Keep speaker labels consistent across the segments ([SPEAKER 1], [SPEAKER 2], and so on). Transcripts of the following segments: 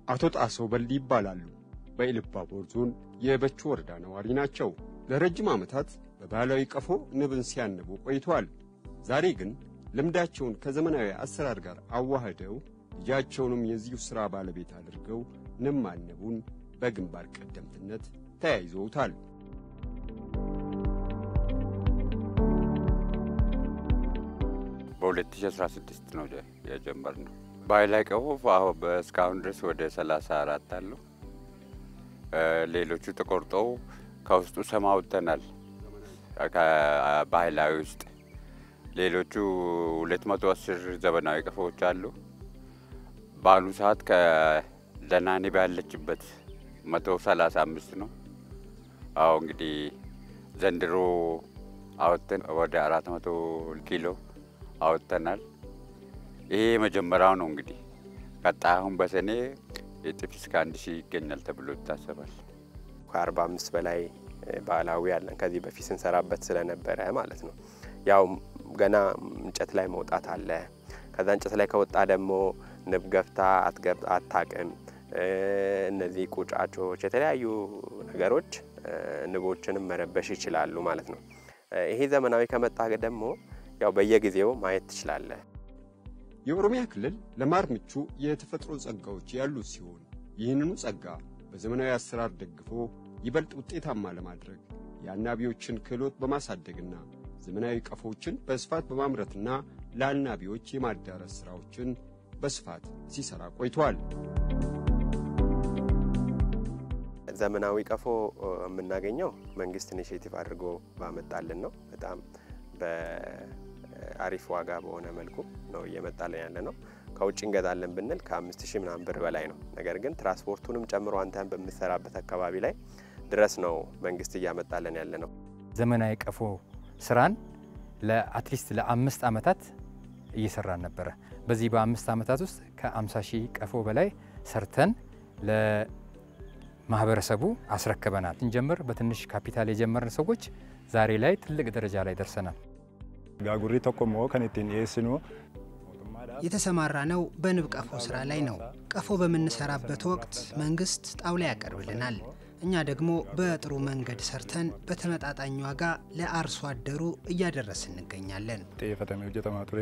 [SPEAKER 1] አቶ ጣሰው በልዲ ይባላሉ። በኢሉባቦር ዞን የበቾ ወረዳ ነዋሪ ናቸው። ለረጅም ዓመታት በባህላዊ ቀፎ ንብን ሲያንቡ ቆይተዋል። ዛሬ ግን ልምዳቸውን ከዘመናዊ አሰራር ጋር አዋህደው ልጃቸውንም የዚሁ ሥራ ባለቤት አድርገው ንብ ማነቡን በግንባር ቀደምትነት ተያይዘውታል።
[SPEAKER 2] በ2016 ነው የጀመርነው። ባህላዊ ቀፎ እስካሁን ድረስ ወደ 34 አሉ። ሌሎቹ ተቆርጠው ከውስጡ ሰም አውጥተናል። ከባህላዊ ውስጥ ሌሎቹ 210 ዘመናዊ ቀፎዎች አሉ። በአሁኑ ሰዓት ከደህና ንብ ያለችበት 135 ነው። አዎ እንግዲህ ዘንድሮ አወጥተን ወደ 400 ኪሎ አወጥተናል። ይሄ መጀመሪያው ነው። እንግዲህ ቀጣይ አሁን በሰኔ እጥፍ እስከ 1000 ይገኛል ተብሎ ይታሰባል።
[SPEAKER 3] ከ45 በላይ ባህላዊ ያለን ከዚህ በፊት ስንሰራበት ስለነበረ ማለት ነው። ያው ገና እንጨት ላይ መውጣት አለ። ከዛ እንጨት ላይ ከወጣ ደግሞ ንብ ገፍታ አታቅም። እነዚህ ቁጫጮች የተለያዩ ነገሮች ንቦችንም መረበሽ ይችላሉ ማለት ነው። ይሄ ዘመናዊ ከመጣ ደግሞ ያው በየጊዜው ማየት ትችላለህ።
[SPEAKER 1] የኦሮሚያ ክልል ለማር ምቹ የተፈጥሮ ጸጋዎች ያሉት ሲሆን ይህንኑ ጸጋ በዘመናዊ አሰራር ደግፎ ይበልጥ ውጤታማ ለማድረግ የአናቢዎችን ክህሎት በማሳደግና ዘመናዊ ቀፎችን በስፋት በማምረትና ለአናቢዎች የማዳረስ ሥራዎችን በስፋት ሲሰራ ቆይቷል።
[SPEAKER 3] ዘመናዊ ቀፎ የምናገኘው መንግስት ኢኒሼቲቭ አድርጎ ባመጣልን ነው። በጣም በአሪፍ ዋጋ በሆነ መልኩ ነው እየመጣልን ያለ ነው። ከውጭ እንገዛለን ብንል ከ5000 ምናምን ብር በላይ ነው። ነገር ግን ትራንስፖርቱንም ጨምሮ አንተን በመሰራበት አካባቢ ላይ ድረስ ነው መንግስት እያመጣልን ያለ ነው።
[SPEAKER 4] ዘመናዊ ቀፎ ስራን ለአትሊስት ለ5 ዓመታት እየሰራን ነበር። በዚህ በ5 ዓመታት ውስጥ ከ50000 ቀፎ በላይ ሰርተን ለማህበረሰቡ አስረክበናል። እንጀምር በትንሽ ካፒታል የጀመርን ሰዎች ዛሬ ላይ ትልቅ ደረጃ ላይ ደርሰናል።
[SPEAKER 5] ጋጉሪ ተቆሞ ከነቲን የስኑ
[SPEAKER 6] የተሰማራ ነው በንብ ቀፎ ስራ ላይ ነው። ቀፎ በመንሰራበት ወቅት መንግስት ጣውላ ያቀርብልናል። እኛ ደግሞ በጥሩ መንገድ ሰርተን በተመጣጣኝ ዋጋ ለአርሶ አደሩ እያደረስን እንገኛለን።
[SPEAKER 5] ተፈተመው ጀተማቱሬ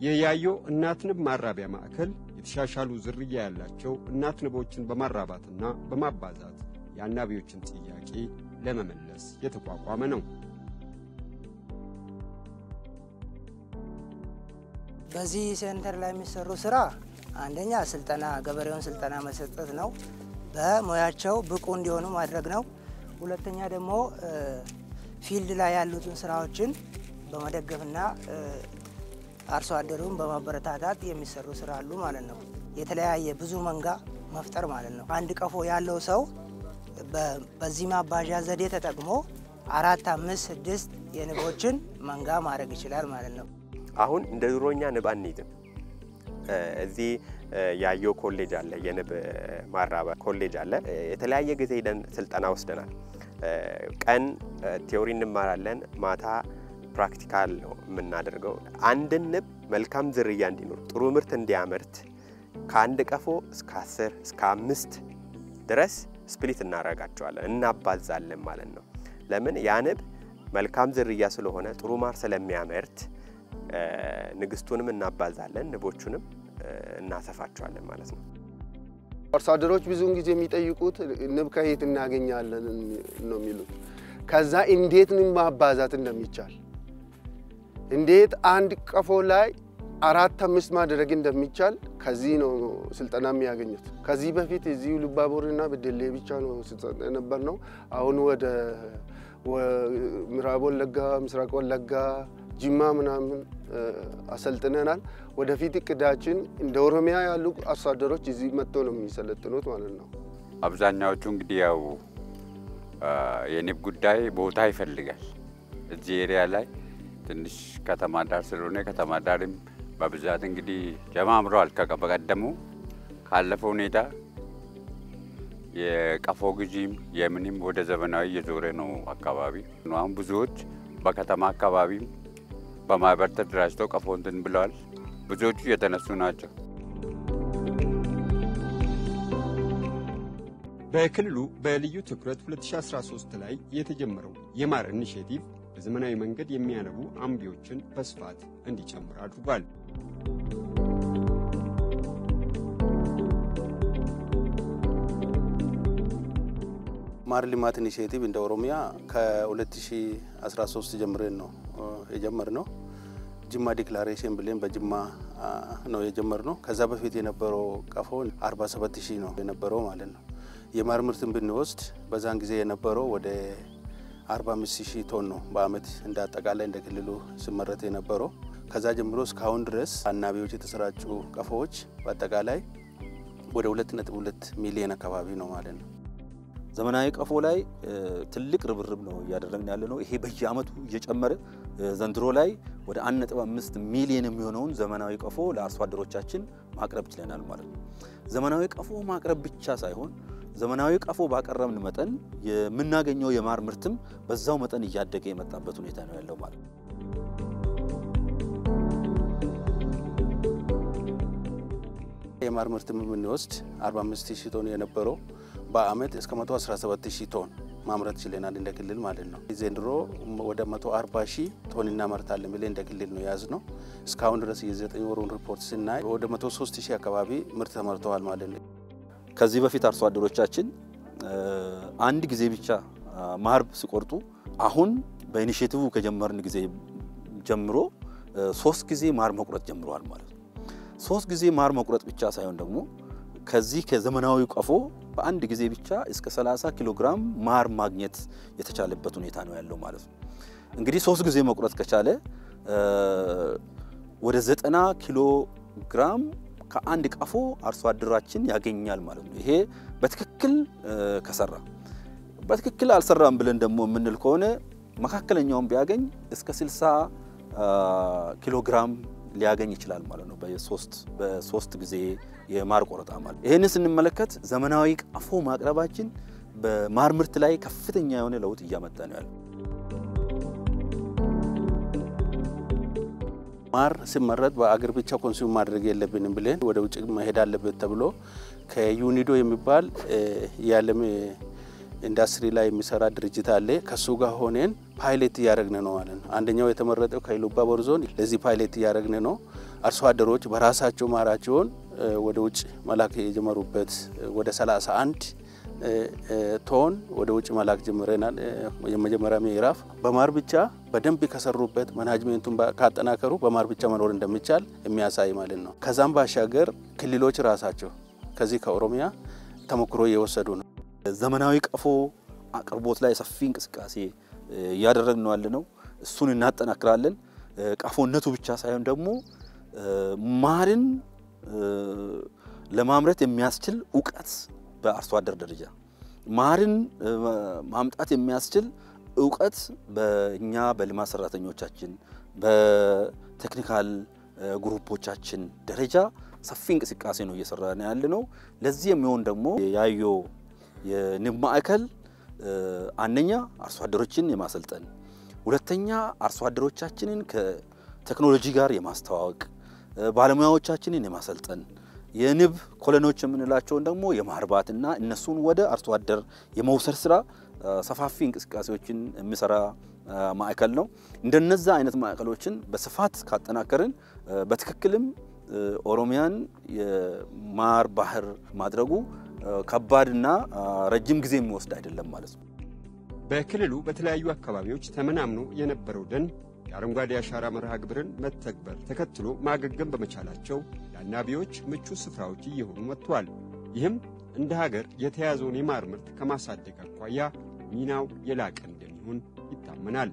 [SPEAKER 1] የያዮ እናት ንብ ማራቢያ ማዕከል የተሻሻሉ ዝርያ ያላቸው እናት ንቦችን በማራባትና በማባዛት የአናቢዎችን ጥያቄ ለመመለስ የተቋቋመ ነው።
[SPEAKER 7] በዚህ ሴንተር ላይ የሚሰሩ ስራ አንደኛ ስልጠና ገበሬውን ስልጠና መስጠት ነው። በሙያቸው ብቁ እንዲሆኑ ማድረግ ነው። ሁለተኛ ደግሞ ፊልድ ላይ ያሉትን ስራዎችን በመደገፍና አርሶ አደሩን በማበረታታት የሚሰሩ ስራ አሉ ማለት ነው። የተለያየ ብዙ መንጋ መፍጠር ማለት ነው። አንድ ቀፎ ያለው ሰው በዚህ ማባዣ ዘዴ ተጠቅሞ 4፣ 5፣ 6 የንቦችን መንጋ ማድረግ ይችላል ማለት ነው።
[SPEAKER 3] አሁን እንደ ድሮኛ ንብ አንይዝም። እዚህ ያዮ ኮሌጅ አለ፣ የንብ ማራባ ኮሌጅ አለ። የተለያየ ጊዜ ሄደን ስልጠና ወስደናል። ቀን ቲዮሪ እንማራለን፣ ማታ ፕራክቲካል ነው የምናደርገው። አንድ ንብ መልካም ዝርያ እንዲኖር ጥሩ ምርት እንዲያመርት ከአንድ ቀፎ እስከ 10 እስከ 5 ድረስ ስፕሊት እናረጋቸዋለን፣ እናባዛለን ማለት ነው። ለምን ያ ንብ መልካም ዝርያ ስለሆነ ጥሩ ማር ስለሚያመርት ንግስቱንም እናባዛለን፣ ንቦቹንም እናሰፋቸዋለን ማለት ነው።
[SPEAKER 8] አርሶ አደሮች ብዙውን ጊዜ የሚጠይቁት ንብ ከየት እናገኛለን ነው የሚሉት። ከዛ እንዴት ንብ ማባዛት እንደሚቻል እንዴት አንድ ቀፎ ላይ 4፣ 5 ማድረግ እንደሚቻል ከዚህ ነው ስልጠና የሚያገኙት። ከዚህ በፊት እዚህ ኢሉባቦርና በደሌ ብቻ ነው ስልጠና ነበርነው። አሁን ወደ ምዕራብ ወለጋ፣ ምስራቅ ወለጋ፣ ጅማ ምናምን አሰልጥነናል። ወደፊት እቅዳችን እንደ ኦሮሚያ ያሉ አርሶ አደሮች እዚህ መጥተው ነው የሚሰለጥኑት ማለት ነው።
[SPEAKER 2] አብዛኛዎቹ እንግዲህ ያው የንብ ጉዳይ ቦታ ይፈልጋል። እዚህ ኤሪያ ላይ ትንሽ ከተማ ዳር ስለሆነ ከተማ ዳርም በብዛት እንግዲህ ጀማምሯል። ከቀደሙ ካለፈው ሁኔታ የቀፎ ግዢም የምንም ወደ ዘመናዊ እየዞረ ነው አካባቢ ነው። አሁን ብዙዎች በከተማ አካባቢም በማህበር ተደራጅተው ቀፎ እንትን ብለዋል። ብዙዎቹ የተነሱ ናቸው።
[SPEAKER 1] በክልሉ በልዩ ትኩረት 2013 ላይ የተጀመረው የማር ኢኒሼቲቭ በዘመናዊ መንገድ የሚያነቡ አምቢዎችን በስፋት እንዲጨምር አድርጓል።
[SPEAKER 9] ማር ልማት ኢኒሼቲቭ እንደ ኦሮሚያ ከ2013 ጀምረን ነው የጀመርነው። ጅማ ዲክላሬሽን ብለን በጅማ ነው የጀመርነው። ከዛ በፊት የነበረው ቀፎ 47000 ነው የነበረው ማለት ነው። የማር ምርትን ብንወስድ በዛን ጊዜ የነበረው ወደ 45000 ቶን ነው በአመት እንዳጠቃላይ እንደ ክልሉ ሲመረት የነበረው። ከዛ ጀምሮ እስካሁን ድረስ አናቢዎች የተሰራጩ ቀፎዎች በአጠቃላይ ወደ 2.2 ሚሊዮን አካባቢ ነው ማለት ነው።
[SPEAKER 10] ዘመናዊ ቀፎ ላይ ትልቅ ርብርብ ነው ያደረግን ያለ ነው። ይሄ በየአመቱ እየጨመረ ዘንድሮ ላይ ወደ 1.5 ሚሊዮን የሚሆነውን ዘመናዊ ቀፎ ለአርሶ አደሮቻችን ማቅረብ ችለናል ማለት ነው። ዘመናዊ ቀፎ ማቅረብ ብቻ ሳይሆን ዘመናዊ ቀፎ ባቀረብን መጠን የምናገኘው የማር ምርትም በዛው መጠን እያደገ የመጣበት ሁኔታ ነው ያለው ማለት ነው።
[SPEAKER 9] የማር ምርትም ብንወስድ 45000 ቶን የነበረው በአመት እስከ 117000 ቶን ማምረት ችለናል እንደ ክልል ማለት ነው። ዘንድሮ ወደ 140000 ቶን እናመርታለን ብለን እንደ ክልል ነው ያዝነው። እስካሁን ድረስ የ9 ወሩን ሪፖርት ስናይ ወደ 103000 አካባቢ ምርት ተመርተዋል ማለት ነው።
[SPEAKER 10] ከዚህ በፊት አርሶ አደሮቻችን አንድ ጊዜ ብቻ ማር ሲቆርጡ አሁን በኢኒሼቲቭ ከጀመርን ጊዜ ጀምሮ 3 ጊዜ ማር መቁረጥ ጀምረዋል ማለት ነው። 3 ጊዜ ማር መቁረጥ ብቻ ሳይሆን ደግሞ ከዚህ ከዘመናዊ ቀፎ በአንድ ጊዜ ብቻ እስከ 30 ኪሎ ግራም ማር ማግኘት የተቻለበት ሁኔታ ነው ያለው ማለት ነው። እንግዲህ 3 ጊዜ መቁረጥ ከቻለ ወደ 90 ኪሎ ግራም ከአንድ ቀፎ አርሶ አደራችን ያገኛል ማለት ነው። ይሄ በትክክል ከሰራ በትክክል አልሰራም ብለን ደግሞ ምንል ከሆነ መካከለኛውን ቢያገኝ እስከ 60 ኪሎ ግራም ሊያገኝ ይችላል ማለት ነው በሶስት ጊዜ የማር ቆረጣ ማለት። ይሄን ስንመለከት ዘመናዊ ቀፎ ማቅረባችን በማር ምርት ላይ ከፍተኛ የሆነ ለውጥ እያመጣ ነው ያለው።
[SPEAKER 9] ማር ሲመረት በአገር ብቻ ኮንሱም ማድረግ የለብንም ብለን ወደ ውጭ መሄድ አለበት ተብሎ ከዩኒዶ የሚባል የዓለም ኢንዱስትሪ ላይ የሚሰራ ድርጅት አለ። ከሱ ጋር ሆነን ፓይለት ያደረግን ነው ማለት ነው። አንደኛው የተመረጠው ከኢሉባ ቦር ዞን ለዚህ ፓይለት ያደረግን ነው። አርሶ አደሮች በራሳቸው ማራቸውን ወደ ውጭ መላክ የጀመሩበት ወደ 31 ቶን ወደ ውጭ መላክ ጀምረናል። የመጀመሪያ ምዕራፍ በማር ብቻ በደንብ ከሰሩበት ማናጅመንቱን ካጠናከሩ በማር ብቻ መኖር እንደሚቻል የሚያሳይ ማለት ነው። ከዛም ባሻገር ክልሎች ራሳቸው ከዚህ ከኦሮሚያ ተሞክሮ እየወሰዱ ነው።
[SPEAKER 10] ዘመናዊ ቀፎ አቅርቦት ላይ ሰፊ እንቅስቃሴ እያደረግን ነው ያለነው። እሱን እናጠናክራለን። ቀፎነቱ ብቻ ሳይሆን ደግሞ ማርን ለማምረት የሚያስችል ዕውቀት በአርሶ አደር ደረጃ ማርን ማምጣት የሚያስችል ዕውቀት በእኛ በልማት ሰራተኞቻችን በቴክኒካል ግሩፖቻችን ደረጃ ሰፊ እንቅስቃሴ ነው እየሰራን ያለነው። ለዚህ የሚሆን ደግሞ ያዮ የንብ ማዕከል አንደኛ አርሶ አደሮችን የማሰልጠን፣ ሁለተኛ አርሶ አደሮቻችንን ከቴክኖሎጂ ጋር የማስተዋወቅ ባለሙያዎቻችንን የማሰልጠን የንብ ኮሎኖች የምንላቸውን ደግሞ የማርባትና እነሱን ወደ አርሶ አደር የመውሰድ ስራ ሰፋፊ እንቅስቃሴዎችን የሚሰራ ማዕከል ነው። እንደነዛ አይነት ማዕከሎችን በስፋት ካጠናከርን በትክክልም ኦሮሚያን የማር ባህር ማድረጉ ከባድና ረጅም ጊዜ የሚወስድ አይደለም ማለት ነው።
[SPEAKER 1] በክልሉ በተለያዩ አካባቢዎች ተመናምኖ የነበረው ደን የአረንጓዴ አሻራ መርሃ ግብርን መተግበር ተከትሎ ማገገም በመቻላቸው ለአናቢዎች ምቹ ስፍራዎች እየሆኑ መጥተዋል። ይህም እንደ ሀገር የተያዘውን የማር ምርት ከማሳደግ አኳያ ሚናው የላቀ እንደሚሆን ይታመናል።